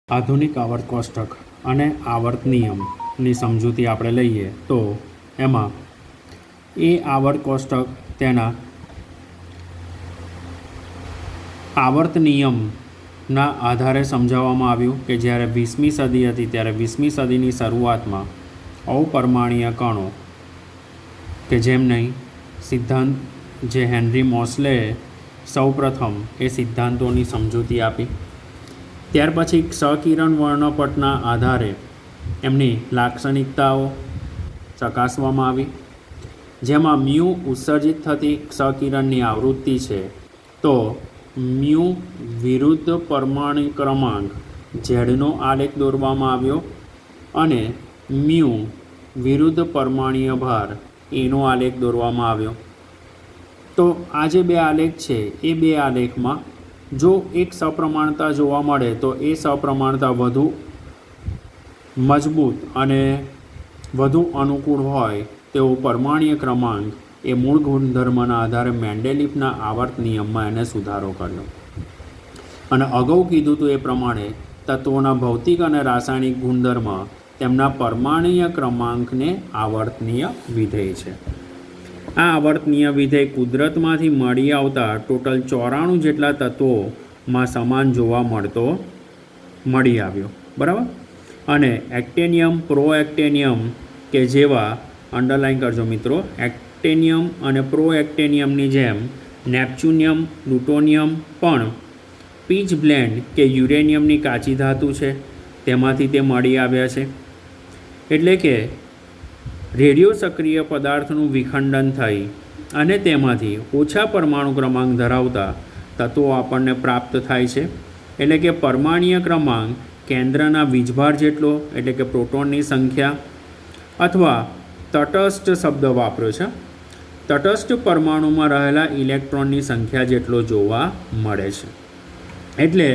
આધુનિક આવર્ત કોષ્ટક અને આવર્ત નિયમની સમજૂતી આપણે લઈએ તો એમાં એ આવર્ત કોષ્ટક તેના આવર્ત નિયમના આધારે સમજાવવામાં આવ્યું કે જ્યારે 20મી સદી હતી ત્યારે 20મી સદીની શરૂઆતમાં અપરિમાણીય કણો કે જેમને સિદ્ધાંત જે હેનરી મોસ્લેએ સૌપ્રથમ એ સિદ્ધાંતોની સમજૂતી આપી, ત્યાર પછી સકિરણ વર્ણપટના આધારે એમની લાક્ષણિકતાઓ ચકાસવામાં આવી, જેમાં મ્યુ ઉત્સર્જિત થતી સકિરણની આવૃત્તિ છે તો મ્યુ વિરુદ્ધ પરમાણુ ક્રમાંક ઝેડનો આલેખ દોરવામાં આવ્યો અને મ્યુ વિરુદ્ધ પરમાણુય ભાર એનો આલેખ દોરવામાં આવ્યો. તો આ જે બે આલેખ છે એ બે આલેખમાં જો એક સપ્રમાણતા જોવા મળે તો એ સપ્રમાણતા વધુ મજબૂત અને વધુ અનુકૂળ હોય તેવો પરમાણુય ક્રમાંક એ મૂળ ગુણધર્મના આધારે મેન્ડેલિફના આવર્ત નિયમમાં એને સુધારો કર્યો. અને અગાઉ કીધું હતું એ પ્રમાણે તત્વોના ભૌતિક અને રાસાયણિક ગુણધર્મ તેમના પરમાણુય ક્રમાંકને આવર્તનીય વિધેય છે. આ આવર્તનીય વિધેય કુદરતમાંથી મળી આવતા ટોટલ 94 જેટલા તત્વોમાં સમાન જોવા મળી આવ્યો, બરાબર. અને એક્ટેનિયમ, પ્રોએક્ટેનિયમ કે જેવા અંડરલાઇન કરજો મિત્રો, એક્ટેનિયમ અને પ્રોએક્ટેનિયમની જેમ નેપ્ચ્યુનિયમ, પ્લુટોનિયમ પણ પીચ બ્લેન્ડ કે યુરેનિયમની કાચી ધાતુ છે તેમાંથી તે મળી આવ્યા છે. એટલે કે રેડિયો સક્રિય પદાર્થનું વિખંડન થઈ અને તેમાંથી ઓછા પરમાણુ ક્રમાંક ધરાવતા તત્વો આપણને પ્રાપ્ત થાય છે. એટલે કે પરમાણુય ક્રમાંક કેન્દ્રના વીજભાર જેટલો, એટલે કે પ્રોટોનની સંખ્યા, અથવા તટસ્થ શબ્દ વાપર્યો છે, તટસ્થ પરમાણુમાં રહેલા ઇલેક્ટ્રોનની સંખ્યા જેટલો જોવા મળે છે. એટલે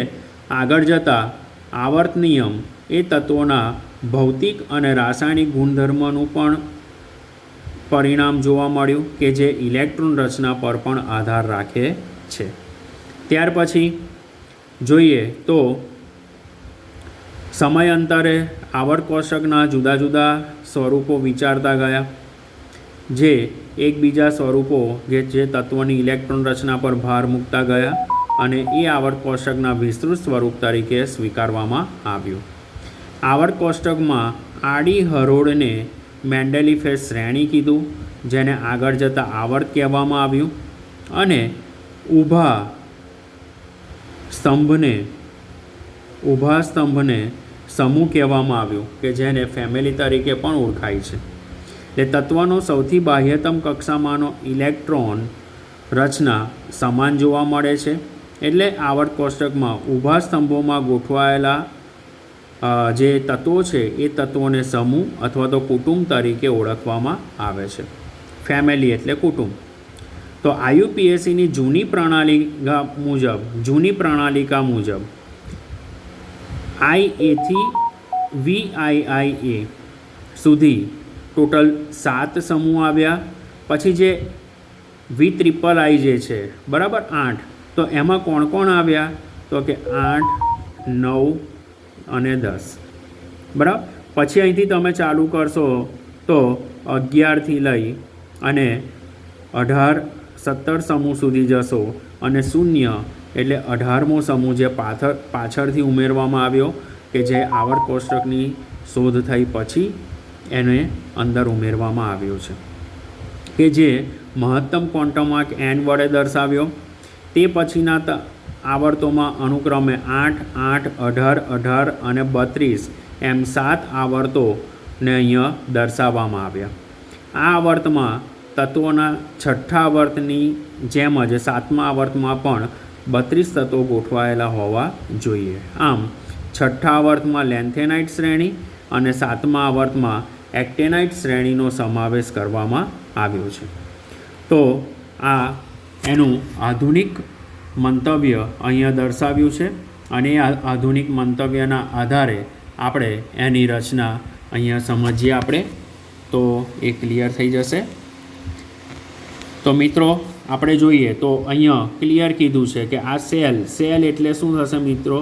આગળ જતાં આવર્ત નિયમ એ તત્વોના ભૌતિક અને રાસાયણિક ગુણધર્મનું પણ પરિણામ જોવા મળ્યું કે જે ઇલેક્ટ્રોન રચના પર પણ આધાર રાખે છે. ત્યાર પછી જોઈએ તો સમયાંતરે આવર્ત કોષ્ટકના જુદા જુદા સ્વરૂપો વિચારતા ગયા, જે એકબીજા સ્વરૂપો જે તત્વોની ઇલેક્ટ્રોન રચના પર ભાર મૂકતા ગયા અને એ આવર્ત કોષ્ટકના વિસ્તૃત સ્વરૂપ તરીકે સ્વીકારવામાં આવ્યું. આવર્ત કોષ્ટકમાં આડી હરોળને મેન્ડેલિફે શ્રેણી કીધું, જેને આગળ જતાં આવર્ત કહેવામાં આવ્યું, અને ઊભા સ્તંભને સમૂહ કહેવામાં આવ્યું કે જેને ફેમિલી તરીકે પણ ઓળખાય છે. એટલે તત્વનો સૌથી બાહ્યતમ કક્ષામાંનો ઇલેક્ટ્રોન રચના સમાન જોવા મળે છે. એટલે આવર્ત કોષ્ટકમાં ઊભા સ્તંભોમાં ગોઠવાયેલા જે તત્વો છે એ તત્વોને સમૂહ અથવા તો કુટુંબ તરીકે ઓળખવામાં આવે છે. ફેમિલી એટલે કુટુંબ. તો IUPACની જૂની પ્રણાલિકા મુજબ IA થી VIIA સુધી ટોટલ 7 સમૂહ આવ્યા. પછી જે VIII જે છે, બરાબર, 8. તો એમાં કોણ કોણ આવ્યા તો કે 8, 9 અને 10, બરાબર. પછી અહીંથી તમે ચાલુ કરશો તો 11થી લઈ અને 18, 17 સમૂહ સુધી જશો અને 0 એટલે 18મો સમૂહ જે પાછળથી ઉમેરવામાં આવ્યો કે જે આવર્ત કોષ્ટકની શોધ થઈ પછી એને અંદર ઉમેરવામાં આવ્યો છે, કે જે મહત્તમ ક્વોન્ટમ આંક n વડે દર્શાવ્યો. તે પછીના આવર્તોમાં અનુક્રમે 8, 8, 18, 18 અને 32 એમ 7 આવર્તોને અહીંયા દર્શાવવામાં આવ્યા. આ આવર્તમાં તત્વોના છઠ્ઠા આવર્તની જેમ જ 7મા આવર્તમાં પણ 32 તત્વો ગોઠવાયેલા હોવા જોઈએ. આમ છઠ્ઠા આવર્તમાં લેન્થેનાઇટ શ્રેણી અને 7મા આવર્તમાં એક્ટેનાઇટ શ્રેણીનો સમાવેશ કરવામાં આવ્યો છે. તો આ એનું આધુનિક મંતવ્ય અહીંયા દર્શાવ્યું છે અને આ આધુનિક મંતવ્યના આધારે આપણે એની રચના અહીંયા સમજીએ આપણે તો એ ક્લિયર થઈ જશે. તો મિત્રો આપણે જોઈએ તો અહીંયા ક્લિયર કીધું છે કે આ સેલ એટલે શું થશે મિત્રો?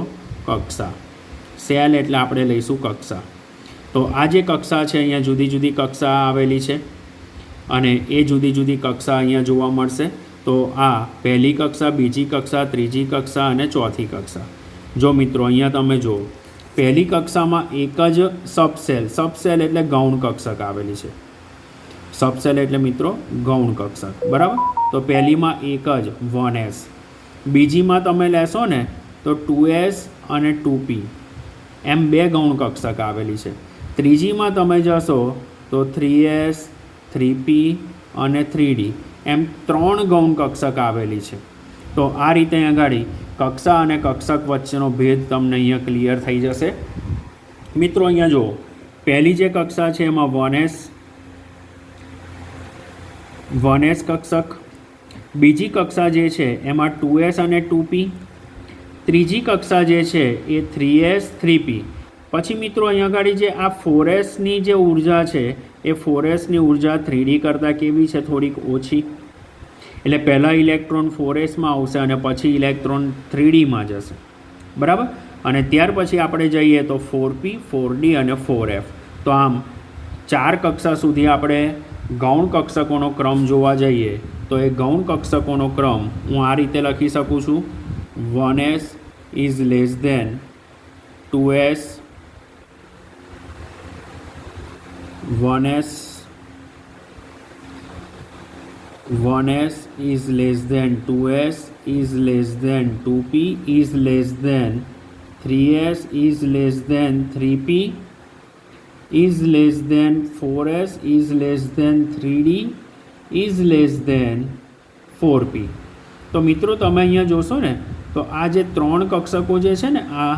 કક્ષા. સેલ એટલે આપણે લઈશું કક્ષા. તો આ જે કક્ષા છે અહીંયા જુદી જુદી કક્ષા આવેલી છે અને એ જુદી જુદી કક્ષા અહીંયા જોવા મળશે. તો આ પહેલી કક્ષા, બીજી કક્ષા, ત્રીજી કક્ષા અને ચોથી કક્ષા. જો મિત્રો અહીંયા તમે જુઓ, પહેલી કક્ષામાં એક જ સબસેલ એટલે ગૌણ કક્ષક આવેલી છે. સબસેલ એટલે મિત્રો ગૌણ કક્ષક, બરાબર. તો પહેલીમાં એક જ 1s. બીજીમાં તમે લેશો ને તો 2s અને 2p એમ બે ગૌણ કક્ષક આવેલી છે. ત્રીજીમાં તમે જશો તો 3s, 3p અને 3d એમ 3 ગૌણ કક્ષક આવેલી છે. તો આ રીતે અહીંયા ગાડી કક્ષા અને કક્ષક વચ્ચેનો ભેદ તમને અહીંયા ક્લિયર થઈ જશે. મિત્રો અહીંયા જુઓ, પહેલી જે કક્ષા છે એમાં 1s કક્ષક, બીજી કક્ષા જે છે એમાં 2s અને 2p, ત્રીજી કક્ષા જે છે એ 3s, 3p. પછી મિત્રો અહીંયા આગળ જે આ 4sની જે ઉર્જા છે એ 4sની ઉર્જા 3d કરતાં કેવી છે, થોડીક ઓછી. એટલે પહેલાં ઇલેક્ટ્રોન 4sમાં આવશે અને પછી ઇલેક્ટ્રોન 3dમાં જશે, બરાબર. અને ત્યાર પછી આપણે જઈએ તો 4p, 4d અને 4f. તો આમ 4 કક્ષા સુધી આપણે ગૌણ કક્ષકોનો ક્રમ જોવા જઈએ તો એ ગૌણ કક્ષકોનો ક્રમ હું આ રીતે લખી શકું છું: 1s is less than 2s, 1s is less than 2s is less than 2p is less than 3s is less than 3p is less than 4s is less than 3d is less than 4p. તો મિત્રો તમે અહીંયા જોશો ને તો આ જે 3 કક્ષકો જે છે ને, આ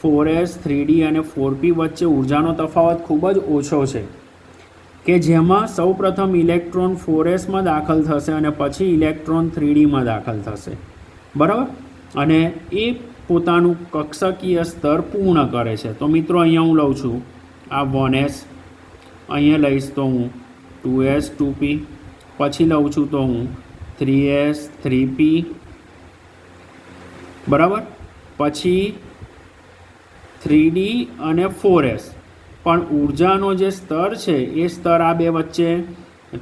4s, 3d અને 4p વચ્ચે ઉર્જાનો તફાવત ખૂબ જ ઓછો છે, કે જેમાં સૌપ્રથમ ઇલેક્ટ્રોન 4sમાં દાખલ થશે અને પછી ઇલેક્ટ્રોન 3dમાં દાખલ થશે, બરાબર. અને એ પોતાનું કક્ષકીય સ્તર પૂર્ણ કરે છે. તો મિત્રો અહીંયા હું લઉં છું આ 1s, અહીંયા લઈશ તો હું 2s, 2p, પછી લઉં છું તો હું 3s, 3p, બરાબર. પછી 3d અને 4s. પણ ઉર્જાનો જે સ્તર છે એ સ્તર આ બે વચ્ચે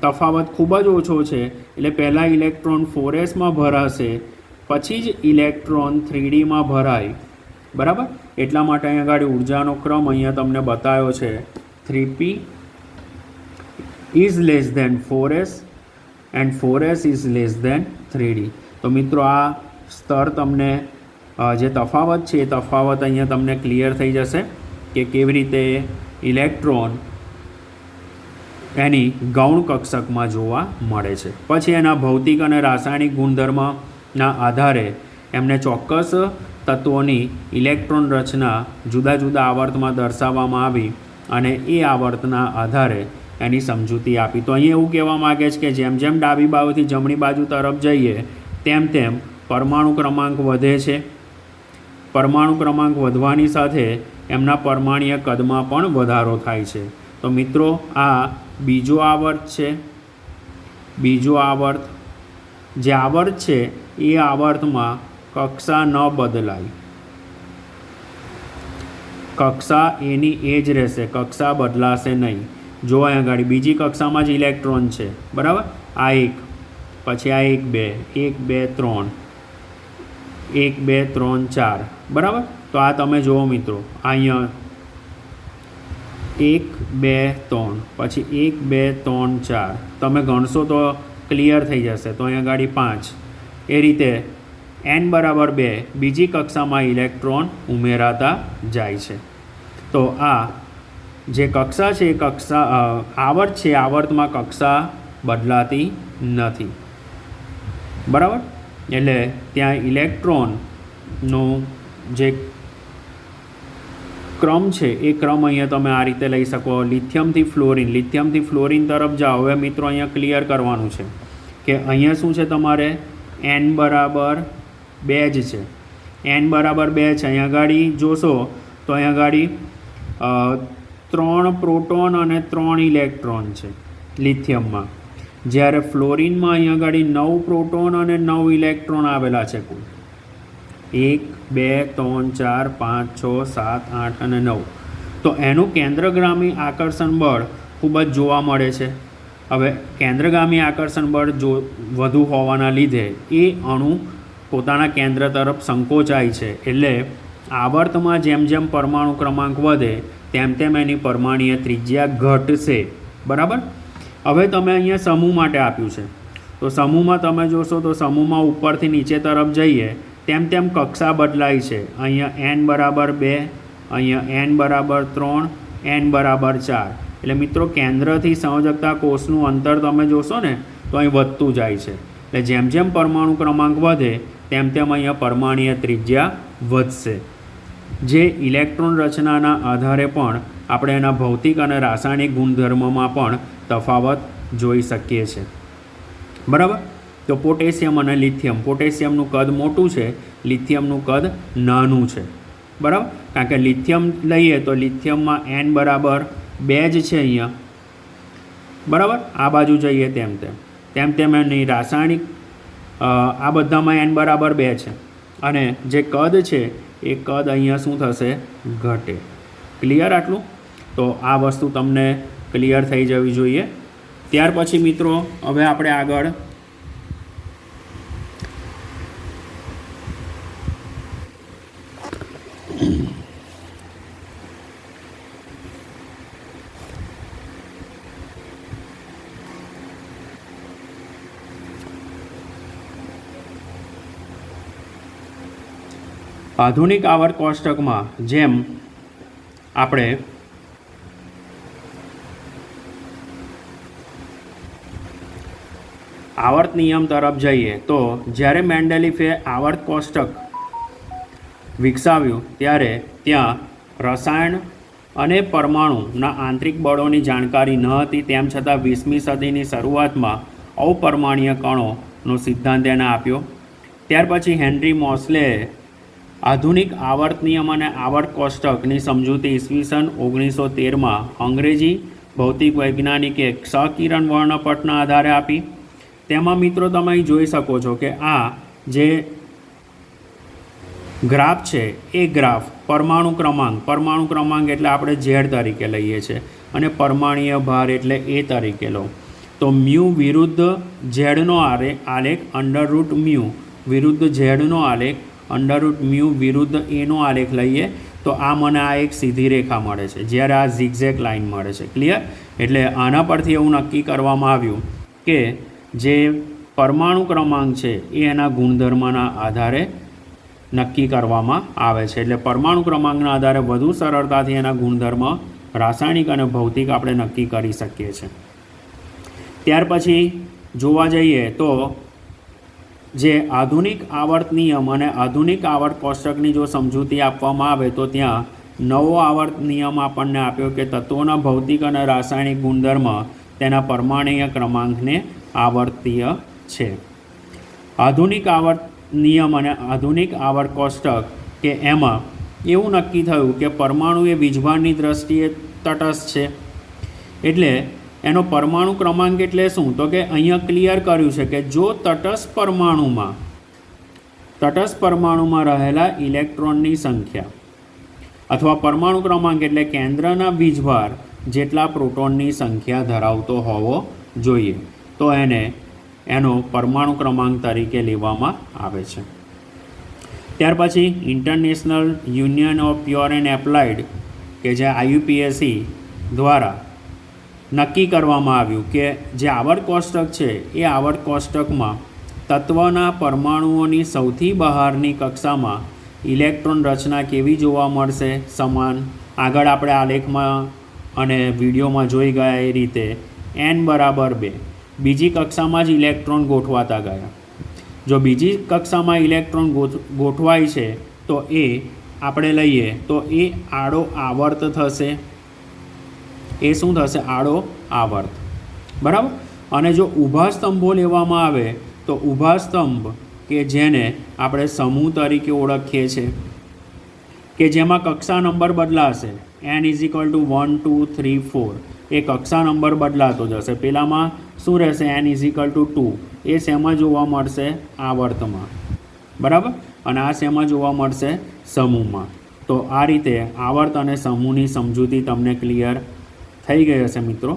તફાવત ખૂબ જ ઓછો છે. એટલે પહેલાં ઇલેક્ટ્રોન 4sમાં ભરાશે, પછી જ ઇલેક્ટ્રોન 3dમાં ભરાય, બરાબર. એટલા માટે અહીંયા આગળ ઉર્જાનો ક્રમ અહીંયા તમને બતાવ્યો છે: 3p is less than 4s and 4s is less than 3d. તો મિત્રો આ સ્તર તમને જે તફાવત છે એ તફાવત અહીંયા તમને ક્લિયર થઈ જશે કે કેવી રીતે ઇલેક્ટ્રોન એની ગૌણ કક્ષકમાં જોવા મળે છે. પછી એના ભૌતિક અને રાસાયણિક ગુણધર્મના આધારે એમને ચોક્કસ તત્વોની ઇલેક્ટ્રોન રચના જુદા જુદા આવર્તમાં દર્શાવવામાં આવી અને એ આવર્તના આધારે એની સમજૂતી આપી. તો અહીંયા એવું કહેવા માગે છે કે જેમ જેમ ડાબી બાજુથી જમણી બાજુ તરફ જઈએ તેમ તેમ પરમાણુ ક્રમાંક વધે છે. પરમાણુ ક્રમાંક વધવાની સાથે એમના પરમાણ્વીય કદમાં પણ વધારો થાય છે. તો મિત્રો આ બીજો આવર્ત છે. બીજો આવર્ત જે આવર્ત છે એ આવર્તમાં કક્ષા ન બદલાય, કક્ષા એની એ જ રહેશે, કક્ષા બદલાશે નહીં. જો અહીંયા આગળ બીજી કક્ષામાં જ ઇલેક્ટ્રોન છે, બરાબર. આ એક, પછી આ 1 2 1 2 3 1 2 3 4, બરાબર. તો આ તમે જુઓ મિત્રો, અહીંયા 1 2 3, પછી 1 2 3 4 તમે ગણશો તો ક્લિયર થઈ જશે. તો અહીંયા ગાડી 5. એ રીતે n બરાબર 2 બીજી કક્ષામાં ઇલેક્ટ્રોન ઉમેરાતા જાય છે. તો આ જે કક્ષા છે એ કક્ષા આવર્ત છે, આવર્તમાં કક્ષા બદલાતી નથી, બરાબર. એટલે ત્યાં ઇલેક્ટ્રોનનો જે ક્રમ છે એ ક્રમ અહીંયા તમે આ રીતે લઈ શકો. લિથિયમથી ફ્લોરિન તરફ જાઓ. હવે મિત્રો અહીંયા ક્લિયર કરવાનું છે કે અહીંયા શું છે, તમારે n બરાબર 2 જ છે. n બરાબર 2 છે. અહીંયા ગાડી જોશો તો અહીંયા ગાડી 3 પ્રોટોન અને 3 ઇલેક્ટ્રોન છે લિથિયમમાં, જ્યારે ફ્લોરિનમાં અહીંયા ગાડી 9 પ્રોટોન અને 9 ઇલેક્ટ્રોન આવેલા છે કુલ. 1 2 3 4 5 6 7 8 અને 9. તો એનું કેન્દ્રગામી આકર્ષણ બળ ખૂબ જ જોવા મળે છે. હવે કેન્દ્રગામી આકર્ષણ બળ વધુ હોવાના લીધે એ અણુ પોતાના કેન્દ્ર તરફ સંકોચાય છે. એટલે આવર્તમાં જેમ જેમ પરમાણુ ક્રમાંક વધે તેમ તેમ એની પરમાણુય ત્રિજ્યા ઘટશે. બરાબર. હવે તમે અહીંયા સમૂહ માટે આપ્યું છે, તો સમૂહમાં તમે જોશો તો સમૂહમાં ઉપરથી નીચે તરફ જઈએ તેમ તેમ કક્ષા બદલાય છે. અહીંયા n બરાબર 2, અહીંયા n બરાબર 3, n બરાબર 4. એટલે મિત્રો કેન્દ્રથી સંયોજકતા કોષનું અંતર તમે જોશો ને તો અહીં વધતું જાય છે. એટલે જેમ જેમ પરમાણુ ક્રમાંક વધે તેમ તેમ અહીંયા પરમાણુય ત્રિજ્યા વધશે. જે ઇલેક્ટ્રોન રચનાના આધારે પણ આપણે એના ભૌતિક અને રાસાયણિક ગુણધર્મોમાં પણ તફાવત જોઈ શકીએ છીએ. બરાબર. તો પોટેશિયમ અને લિથિયમ, પોટેશિયમનું કદ મોટું છે, લિથિયમનું કદ નાનું છે. બરાબર. કારણ કે લિથિયમ લઈએ તો લિથિયમમાં n બરાબર 2 જ છે અહીંયા. બરાબર. આ બાજુ જઈએ તેમ તેમ એની રાસાયણિક આ બધામાં n બરાબર 2 છે અને જે કદ છે એ કદ અહીંયા શું થશે? ઘટે. ક્લિયર આટલું? તો આ વસ્તુ તમને ક્લિયર થઈ જવી જોઈએ. ત્યાર પછી મિત્રો હવે આપણે આગળ આધુનિક આવર્ત કોષ્ટકમાં જેમ આપણે આવર્ત નિયમ તરફ જઈએ તો જ્યારે મેન્ડેલિફે આવર્ત કોષ્ટક વિકસાવ્યું ત્યારે ત્યાં રસાયણ અને પરમાણુના આંતરિક બળોની જાણકારી ન હતી. તેમ છતાં 20મી સદીની શરૂઆતમાં અવપરમાણુય કણોનો સિદ્ધાંત એને આપ્યો. ત્યાર પછી હેનરી મોસ્લેએ આધુનિક આવર્ત નિયમ અને આવર્ત કોષ્ટકની સમજૂતી ઈસવીસન 1913માં અંગ્રેજી ભૌતિક વૈજ્ઞાનિકે ક્ષ-કિરણ વર્ણપટના આધારે આપી. તેમાં મિત્રો તમે અહીં જોઈ શકો છો કે આ જે ગ્રાફ છે એ ગ્રાફ પરમાણુ ક્રમાંક એટલે આપણે ઝેડ તરીકે લઈએ છીએ અને પરમાણુય ભાર એટલે એ તરીકે લો. તો મ્યુ વિરુદ્ધ ઝેડનો આલેખ અંડરરૂટ મ્યુ વિરુદ્ધ ઝેડનો આલેખ અંડરરૂટ મ્યુ વિરુદ્ધ એનો આલેખ લઈએ તો આ મને આ એક સીધી રેખા મળે છે, જ્યારે આ ઝિગઝેગ લાઈન મળે છે. ક્લિયર? એટલે આના પરથી એવું નક્કી કરવામાં આવ્યું કે જે પરમાણુ ક્રમાંક છે એ એના ગુણધર્મના આધારે નક્કી કરવામાં આવે છે. એટલે પરમાણુ ક્રમાંકના આધારે વધુ સરળતાથી એના ગુણધર્મ રાસાયણિક અને ભૌતિક આપણે નક્કી કરી શકીએ છીએ. ત્યાર પછી જોવા જઈએ તો જે આધુનિક આવર્ત નિયમ અને આધુનિક આવર્ત કોષ્ટકની જો સમજૂતી આપવામાં આવે તો ત્યાં નવો આવર્ત નિયમ આપણને આપ્યો કે તત્વોના ભૌતિક અને રાસાયણિક ગુણધર્મ તેના પરમાણુય ક્રમાંકને આવર્તીય છે. આધુનિક આવર્ત નિયમ અને આધુનિક આવર્ત કોષ્ટક કે એમાં એવું નક્કી થયું કે પરમાણુ એ વીજભારની દ્રષ્ટિએ તટસ્થ છે. એટલે એનો પરમાણુ ક્રમાંક એટલે શું? તો કે અહીંયા ક્લિયર કર્યું છે કે જો તટસ્થ પરમાણુમાં રહેલા ઇલેક્ટ્રોનની સંખ્યા અથવા પરમાણુ ક્રમાંક એટલે કેન્દ્રના વીજભાર જેટલા પ્રોટોનની સંખ્યા ધરાવતો હોવો જોઈએ તો એનો પરમાણુ ક્રમાંક તરીકે લેવામાં આવે છે. ત્યાર પછી international union of pure and applied કે જે IUPAC દ્વારા નક્કી કરવામાં આવ્યું કે જે આવર્ત કોષ્ટક છે એ આવર્ત કોષ્ટકમાં તત્વના પરમાણુઓની સૌથી બહારની કક્ષામાં ઇલેક્ટ્રોન રચના કેવી જોવા મળશે? સમાન. આગળ આપણે આલેખમાં અને વિડીયોમાં જોઈ ગયા એ રીતે n બરાબર 2 બીજી કક્ષામાં જ ઇલેક્ટ્રોન ગોઠવાતા ગયા. જો બીજી કક્ષામાં ઇલેક્ટ્રોન ગોઠવાય છે તો એ આપણે લઈએ તો એ આડો આવર્ત થશે. એ શું થશે? આડો આવર્ત. બરાબર. અને જો ઊભા સ્તંભો લેવામાં આવે તો ઊભા સ્તંભ કે જેને આપણે સમૂહ તરીકે ઓળખીએ છીએ કે જેમાં કક્ષા નંબર બદલાશે n = 1 2 3 4 એ કક્ષા નંબર બદલાતો જશે. પેલામાં શું રહેશે? n = 2 એ શેમાં જોવા મળશે? આવર્તમાં. બરાબર. અને આ શેમાં જોવા મળશે? સમૂહમાં. તો આ રીતે આવર્ત અને સમૂહની સમજૂતી તમને ક્લિયર થઈ ગઈ હશે મિત્રો.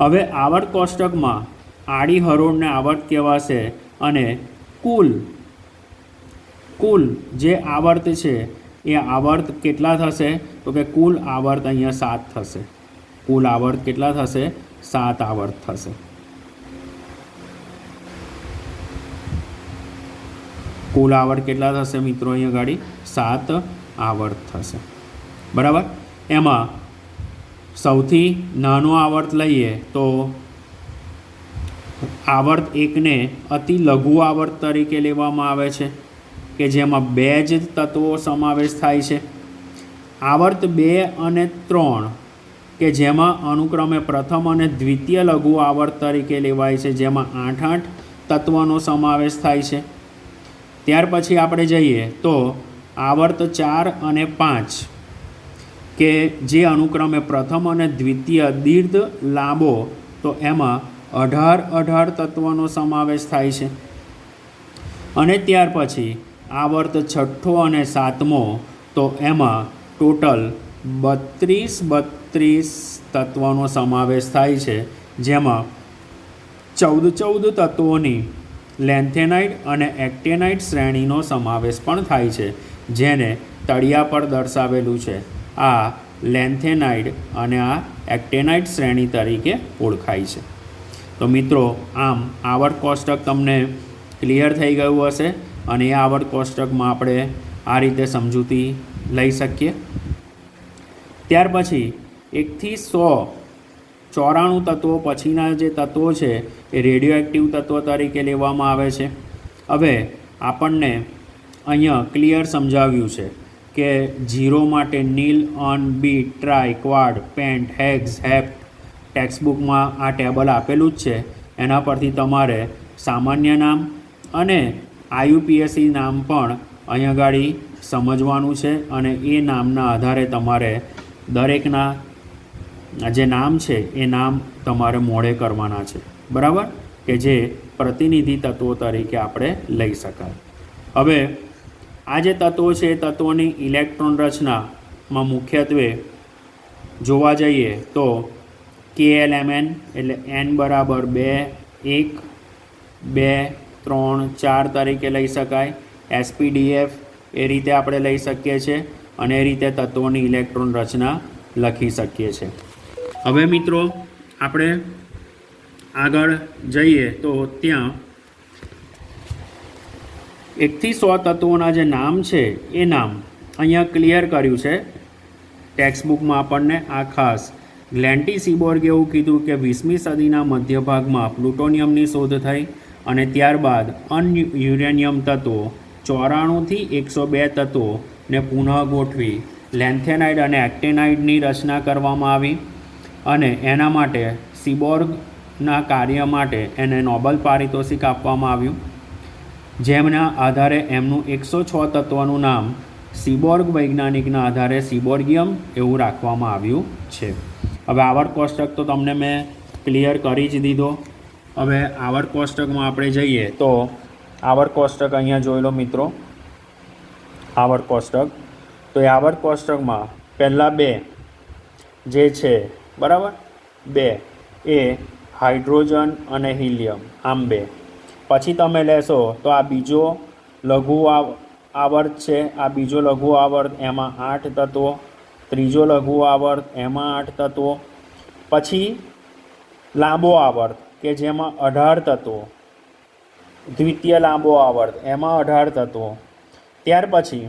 હવે આવર્ત કોષ્ટકમાં આડી હરોળને આવર્ત કહેવાશે અને કુલ જે આવર્ત છે એ આવર્ત કેટલા થશે? તો કે કુલ આવર્ત અહીંયા 7 થશે. કુલ આવર્ત કેટલા થશે? 7 આવર્ત થશે. કુલ આવર્ત કેટલા થશે મિત્રો? અહીંયા ગાડી 7 આવર્ત થશે. બરાબર. એમાં સૌથી નાનો આવર્ત લઈએ તો આવર્ત 1ને અતિ લઘુ આવર્ત તરીકે લેવામાં આવે છે કે જેમાં 2 જ તત્વો સમાવેશ થાય છે. આવર્ત 2 અને 3 કે જેમાં અનુક્રમે પ્રથમ અને દ્વિતીય લઘુ આવર્ત તરીકે લેવાય છે, જેમાં 8 તત્વોનો સમાવેશ થાય છે. ત્યાર પછી આપણે જઈએ તો આવર્ત 4 અને 5 કે જે અનુક્રમે પ્રથમ અને દ્વિતીય દીર્ઘ લાંબો, તો એમાં 18 તત્વોનો સમાવેશ થાય છે. અને ત્યાર પછી આવર્ત 6 અને 7મો, તો એમાં ટોટલ 32 તત્વોનો સમાવેશ થાય છે, જેમાં 14 તત્વોની લેન્થેનાઇડ અને એક્ટેનાઇડ શ્રેણીનો સમાવેશ પણ થાય છે, જેને તળિયા પર દર્શાવેલું છે. આ લેન્થેનાઇડ અને આ એક્ટેનાઇડ શ્રેણી તરીકે ઓળખાય છે. તો મિત્રો આમ આવર્ત કોષ્ટક તમને ક્લિયર થઈ ગયું હશે અને એ આવર્ત કોષ્ટકમાં આપણે આ રીતે સમજૂતી લઈ શકીએ. ત્યાર પછી 1 થી 194 તત્વો પછીના જે તત્વો છે એ રેડિયો એક્ટિવ તત્વો તરીકે લેવામાં આવે છે. હવે આપણને અહીંયા ક્લિયર સમજાવ્યું છે કે 0 માટે nil, un, bi, tri, quad, pent, hex, hept ટેક્સ્ટબુકમાં આ ટેબલ આપેલું જ છે. એના પરથી તમારે સામાન્ય નામ અને IUPAC નામ પણ અહીંયા ગાડી સમજવાનું છે અને એ નામના આધારે તમારે દરેકના જે નામ છે એ નામ તમારે મોઢે કરવાના છે. બરાબર, કે જે પ્રતિનિધિ તત્વો તરીકે આપણે લઈ શકાય. હવે આ જે તત્વો છે એ તત્વોની ઇલેક્ટ્રોન રચનામાં મુખ્યત્વે જોવા જઈએ તો KLMN એટલે n બરાબર 2, 1, 2, 3, 4 તરીકે લઈ શકાય. SPDF એ રીતે આપણે લઈ શકીએ છીએ અને એ રીતે તત્વોની ઇલેક્ટ્રોન રચના લખી શકીએ છીએ. હવે મિત્રો આપણે આગળ જઈએ તો ત્યાં 1 થી 100 તત્વોના જે નામ છે એ નામ અહીંયા ક્લિયર કર્યું છે ટેક્સ્ટબુકમાં આપણને. આ ખાસ ગ્લેન્ટી સીબોર્ગે એવું કીધું કે 20મી સદીના મધ્યભાગમાં પ્લુટોનિયમની શોધ થઈ અને ત્યારબાદ યુરેનિયમ તત્વો 94 થી 102 તત્વોને પુનઃ ગોઠવી લેન્થેનાઇડ અને એક્ટેનાઇડની રચના કરવામાં આવી અને એના માટે સીબોર્ગના કાર્ય માટે એને નોબેલ પારિતોષિક આપવામાં આવ્યું, જેમના આધારે એમનું 106 તત્વનું નામ સીબોર્ગ વૈજ્ઞાનિકના આધારે સીબોર્ગિયમ એવું રાખવામાં આવ્યું છે. હવે આવર્ત કોષ્ટક તો તમને મેં ક્લિયર કરી જ દીધો. હવે આવર્ત કોષ્ટકમાં આપણે જઈએ તો આવર્ત કોષ્ટક અહીંયા જોઈ લો મિત્રો. આવર્ત કોષ્ટક, તો એ આવર્ત કોષ્ટકમાં પહેલાં 2 જે છે, બરાબર, 2 એ હાઇડ્રોજન અને હિલિયમ, આમ 2. પછી તમે લેશો તો આ બીજો લઘુ આવર્ત છે, આ બીજો લઘુ આવર્ત, એમાં 8 તત્વો. ત્રીજો લઘુ આવર્ત, એમાં 8 તત્વો. પછી લાંબો આવર્ત કે જેમાં 18 તત્વો. દ્વિતીય લાંબો આવર્ત, એમાં 18 તત્વો. ત્યાર પછી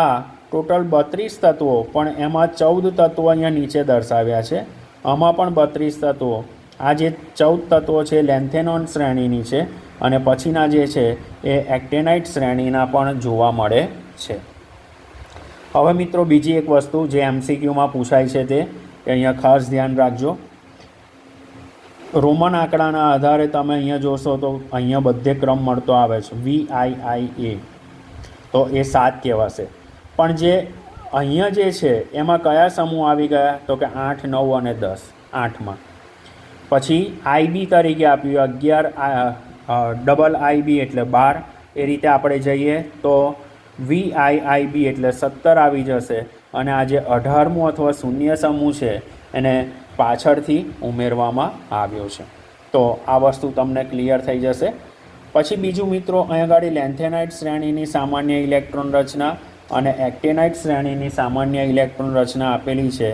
આ ટોટલ 32 તત્વો, પણ એમાં 14 તત્વો અહીંયા નીચે દર્શાવ્યા છે, આમાં પણ 32 તત્વો. આ જે 14 તત્વો છે લેન્થેનોન શ્રેણીની છે અને પછીના જે છે એ એક્ટેનાઇટ શ્રેણીના પણ જોવા મળે છે. હવે મિત્રો બીજી એક વસ્તુ જે MCQમાં પૂછાય છે તે અહીંયા ખાસ ધ્યાન રાખજો. રોમન આંકડાના આધારે તમે અહીંયા જોશો તો અહીંયા બધે ક્રમ મળતો આવે છે VIIA, તો એ 7 કહેવાશે. પણ જે અહીંયા જે છે એમાં કયા સમૂહ આવી ગયા? તો કે 8, 9 અને 10. 8માં પછી IB તરીકે આપ્યું 11, ડબલ IB એટલે 12, એ રીતે આપણે જઈએ તો VIIB એટલે 17 આવી જશે અને આ જે 18મું અથવા શૂન્ય સમૂહ છે એને પાછળથી ઉમેરવામાં આવ્યો છે. તો આ વસ્તુ તમને ક્લિયર થઈ જશે. પછી બીજું મિત્રો અહીં આગળ લેન્થેનાઇટ શ્રેણીની સામાન્ય ઇલેક્ટ્રોન રચના અને એક્ટેનાઇટ શ્રેણીની સામાન્ય ઇલેક્ટ્રોન રચના આપેલી છે,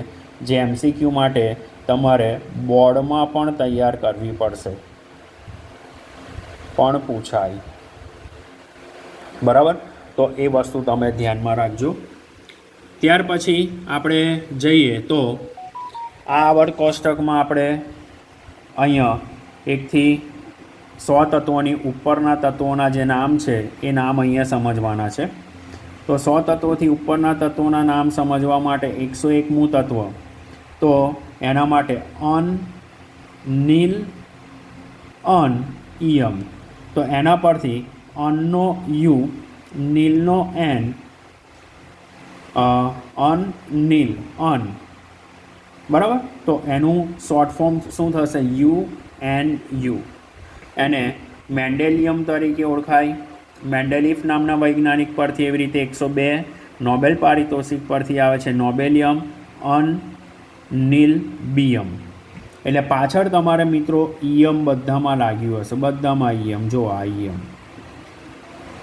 જે MCQ માટે તમારે બોર્ડમાં પણ તૈયાર કરવી પડશે, પણ પૂછાય. બરાબર, તો એ વસ્તુ તમે ધ્યાનમાં રાખજો. ત્યાર પછી આપણે જઈએ તો આ આવર્ત કોષ્ટકમાં આપણે અહીંયા 1 થી 100 તત્વોની ઉપરના તત્વોના જે નામ છે એ નામ અહીંયા સમજવાના છે. તો 100 તત્વોથી ઉપરના તત્વોના નામ સમજવા માટે 101મું તત્વ, તો એના માટે અન, નીલ, અન, ઈયમ. તો એના પરથી અનનો યુ, નીલનો એન, અન, નીલ, અન. બરાબર, તો એનું શોર્ટ ફોર્મ શું થશે? UNU. એને મેન્ડેલિયમ તરીકે ઓળખાય. મેન્ડેલિફ નામના વૈજ્ઞાનિક પરથી એવી રીતે 102 નોબેલ પારિતોષિક પરથી આવે છે નોબેલિયમ, અન, નીલ, બીયમ. એટલે પાછળ તમારે મિત્રો ઈયમ બધામાં લાગ્યું હશે, બધામાં ઈયમ. જો આ ઈયમ.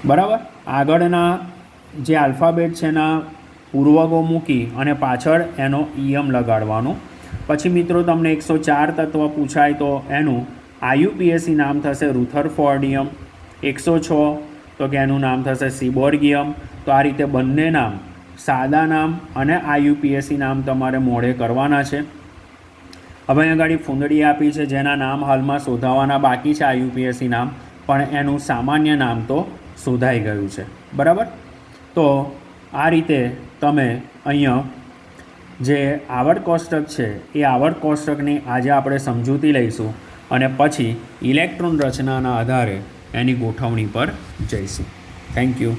બરાબર, આગળના જે આલ્ફાબેટ છે એના પૂર્વગો મૂકી અને પાછળ એનો ઈયમ લગાડવાનો. પછી મિત્રો તમને 104 તત્વ પૂછાય તો એનું IUPAC નામ થશે રુથરફોર્ડિયમ. 106 તો કે એનું નામ થશે સિબોર્ગિયમ. તો આ રીતે બંને નામ, સાદા નામ અને IUPAC નામ તમારે મોઢે કરવાના છે. હવે અહીં આગળ ફૂંદડી આપી છે જેના નામ હાલમાં શોધાવાના બાકી છે IUPAC નામ, પણ એનું સામાન્ય નામ તો શોધાઈ ગયું છે. બરાબર, તો આ રીતે તમે અહીંયા જે આવર્ત કોષ્ટક છે એ આવર્ત કોષ્ટકની આજે આપણે સમજૂતી લઈશું અને પછી ઇલેક્ટ્રોન રચનાના આધારે એની ગોઠવણી પર જઈશું. Thank you.